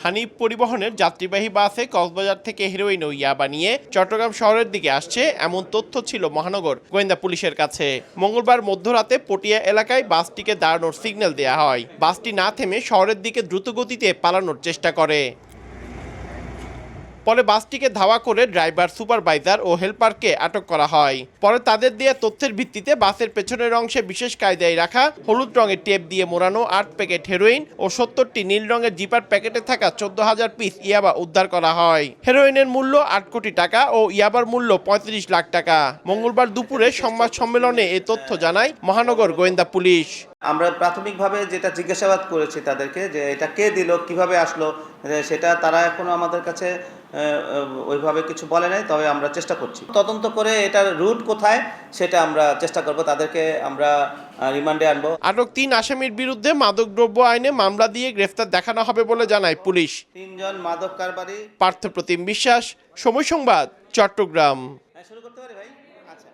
হানিফ পরিবহনের যাত্রীবাহী বাসে কক্সবাজার থেকে হেরোইন ও ইয়াবা নিয়ে চট্টগ্রাম শহরের দিকে আসছে এমন তথ্য ছিল মহানগর গোয়েন্দা পুলিশের কাছে। মঙ্গলবার মধ্যরাতে পটিয়া এলাকায় বাসটিকে দাঁড়ানোর সিগন্যাল দেয়া হয়। বাসটি না থেমে শহরের দিকে দ্রুতগতিতে পালানোর চেষ্টা করে। পরে বাসটিকে ধাওয়া করে ড্রাইভার, সুপারভাইজার ও হেলপারকে আটক করা হয়। পরে তাদের দেয়া তথ্যের ভিত্তিতে বাসের পেছনের অংশে বিশেষ কায়দায় রাখা হলুদ রঙের টেপ দিয়ে মোড়ানো ৮ প্যাকেট হেরোইন ও ৭০টি নীল রঙের জিপার প্যাকেটে থাকা ১৪,০০০ পিস ইয়াবা উদ্ধার করা হয়। হেরোইনের মূল্য ৮ কোটি টাকা ও ইয়াবার মূল্য ৩৫ লাখ টাকা। মঙ্গলবার দুপুরে সংবাদ সম্মেলনে এ তথ্য জানায় মহানগর গোয়েন্দা পুলিশ। আমরা প্রাথমিকভাবে যেটা জিজ্ঞাসাবাদ করেছি তাদেরকে, যে এটা কে দিল, কিভাবে আসলো, সেটা তারা এখনো আমাদের কাছে ওইভাবে কিছু বলে নাই। তবে আমরা চেষ্টা করছি তদন্ত করে এটার রুট কোথায় সেটা আমরা চেষ্টা করব, তাদেরকে আমরা রিমান্ডে আনবো। আটক ৩ আসামির বিরুদ্ধে মাদকদ্রব্য আইনে মামলা দিয়ে গ্রেফতার দেখানো হবে বলে জানায় পুলিশ। ৩ জন মাদক কারবারি। পার্থপ্রতিম বিশ্বাস, সময় সংবাদ, চট্টগ্রাম। শুরু করতে পারি ভাই? আচ্ছা।